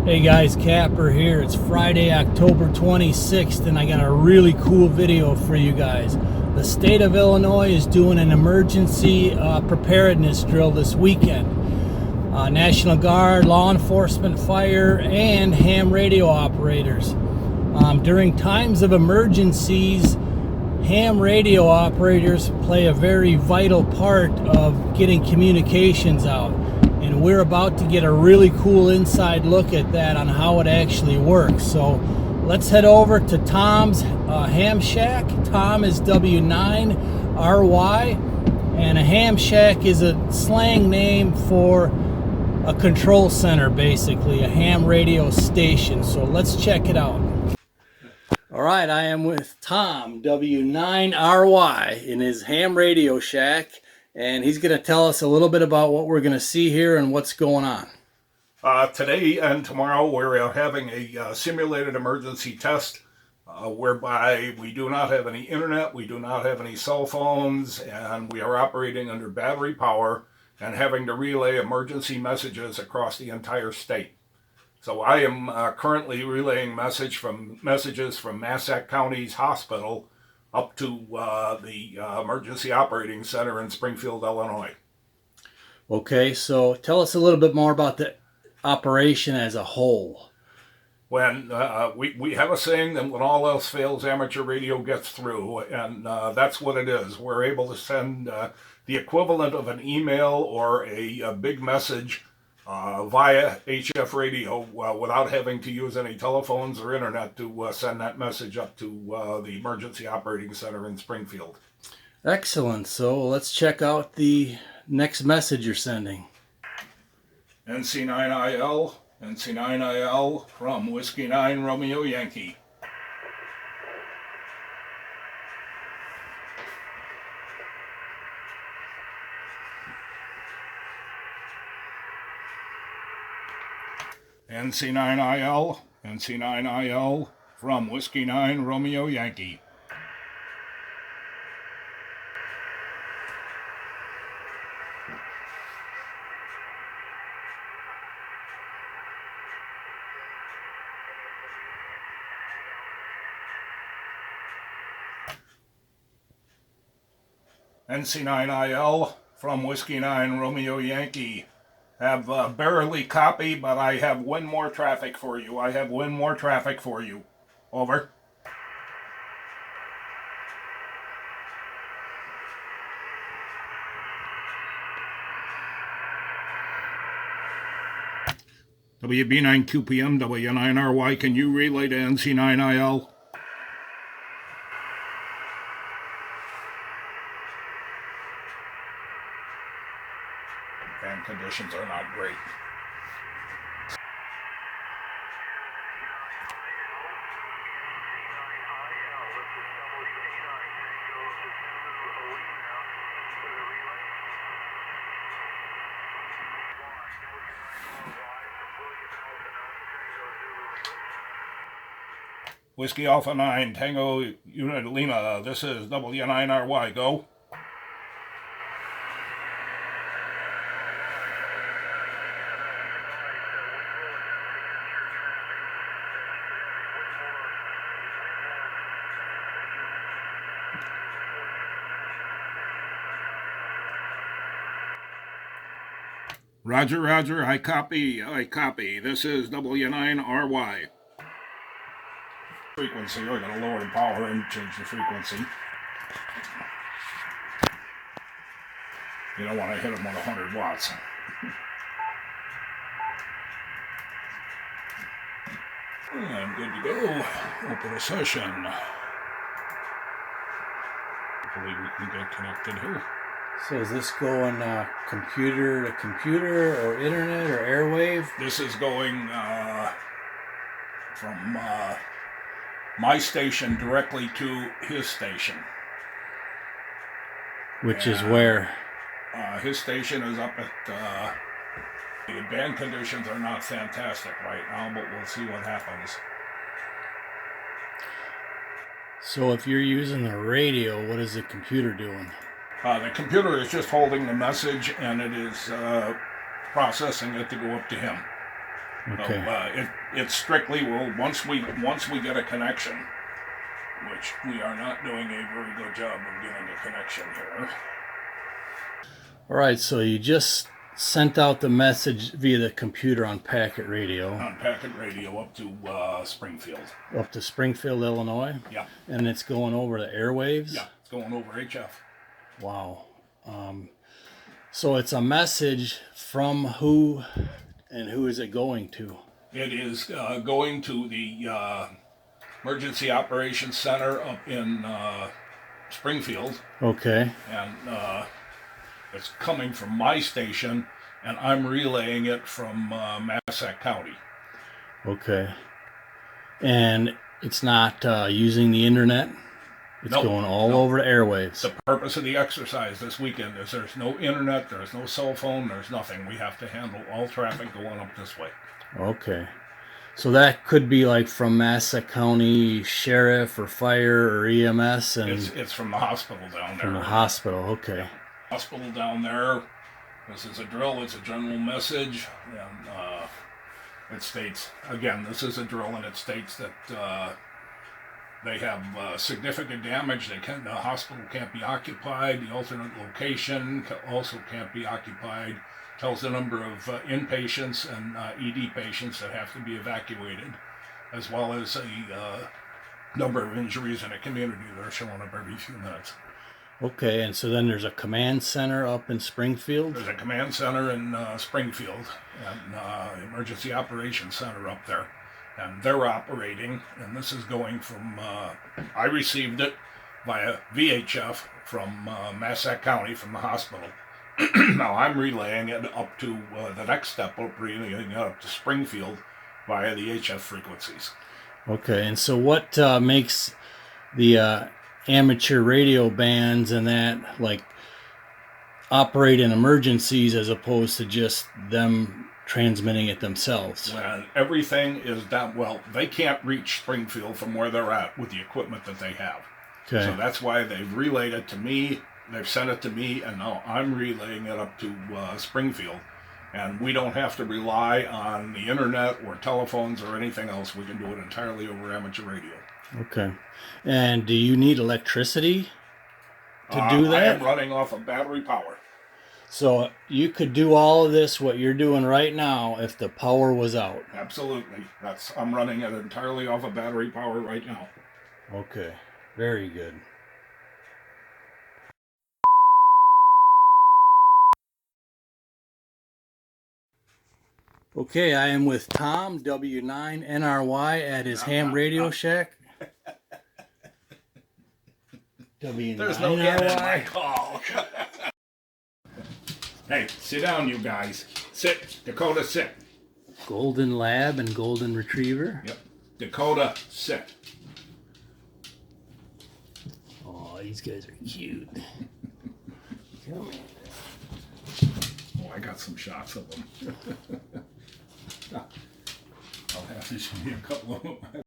Hey guys, Kapper here. It's Friday, October 26th, and I got a really cool video for you guys. The state of Illinois is doing an emergency preparedness drill this weekend. National Guard, law enforcement, fire, and ham radio operators. During times of emergencies, ham radio operators play a very vital part of getting communications out. And we're about to get a really cool inside look at that on how it actually works. So let's head over to Tom's Ham Shack. Tom is W9RY, and a ham shack is a slang name for a control center, basically, a ham radio station. So let's check it out. All right, I am with Tom, W9RY, in his ham radio shack. And he's going to tell us a little bit about what we're going to see here and what's going on. Today and tomorrow we're having a simulated emergency test whereby we do not have any internet, we do not have any cell phones, and we are operating under battery power and having to relay emergency messages across the entire state. So I am currently relaying messages from Massac County's hospital up to the Emergency Operating Center in Springfield, Illinois. Okay, so tell us a little bit more about the operation as a whole. When we have a saying that when all else fails, amateur radio gets through, and that's what it is. We're able to send the equivalent of an email or a big message via HF radio without having to use any telephones or internet to send that message up to the Emergency Operating Center in Springfield. Excellent. So let's check out the next message you're sending. NC9IL from Whiskey 9 Romeo Yankee. NC9IL from Whiskey 9 Romeo Yankee. NC9IL from Whiskey 9 Romeo Yankee. Have barely copy, but I have one more traffic for you. Over. WB9QPM, W9RY, can you relay to NC9IL? Fan conditions are not great. Whiskey Alpha 9, Tango Unit Lima, this is W9RY, go. Roger, roger, I copy. This is W9RY. Frequency, we're going to lower the power and change the frequency. You don't want to hit them with 100 watts. I'm good to go. Open a session. Hopefully we can get connected here. So is this going computer to computer or internet or airwave? This is going from my station directly to his station. Which is where? His station is up at, the band conditions are not fantastic right now, but we'll see what happens. So if you're using the radio, what is the computer doing? The computer is just holding the message, and it is processing it to go up to him. Okay. So, it's strictly, well, once we get a connection, which we are not doing a very good job of getting a connection here. All right, so you just sent out the message via the computer on packet radio. On packet radio up to Springfield. Up to Springfield, Illinois? Yeah. And it's going over the airwaves? Yeah, it's going over HF. Wow. So it's a message from who, and who is it going to? It is going to the Emergency Operations Center up in Springfield. Okay. And it's coming from my station, and I'm relaying it from Massac County. Okay. And it's not using the internet? It's going all over the airwaves. The purpose of the exercise this weekend is there's no internet, there's no cell phone, there's nothing. We have to handle all traffic going up this way. Okay. So that could be like from Massac County Sheriff or Fire or EMS, and it's from the hospital down there. From the hospital, okay. Hospital down there. This is a drill. It's a general message, and it states again. This is a drill, and it states that they have significant damage. The hospital can't be occupied. The alternate location also can't be occupied. Tells the number of inpatients and ED patients that have to be evacuated, as well as a number of injuries in the community that are showing up every few minutes. Okay, and so then there's a command center up in Springfield? There's a command center in Springfield and emergency operations center up there. And they're operating, and this is going from, I received it via VHF from Massac County, from the hospital. Now I'm relaying it up to the next step, relaying it up to Springfield via the HF frequencies. Okay, and so what makes the amateur radio bands and that, like, operate in emergencies as opposed to just them transmitting it themselves? When everything is down, well, they can't reach Springfield from where they're at with the equipment that they have. Okay. So that's why they've relayed it to me. They've sent it to me, and now I'm relaying it up to Springfield. And we don't have to rely on the internet or telephones or anything else. We can do it entirely over amateur radio. Okay. And do you need electricity to do that? I am running off of battery power. So you could do all of this, what you're doing right now, if the power was out? Absolutely. I'm running it entirely off of battery power right now. Okay. Very good. Okay, I am with Tom, W9NRY, at his ham radio shack. W9NRY. There's no end in my call. Hey, sit down, you guys. Sit. Dakota, sit. Golden Lab and Golden Retriever. Yep. Dakota, sit. Oh, these guys are cute. Come here. Oh, I got some shots of them. I'll have to show you a couple of them.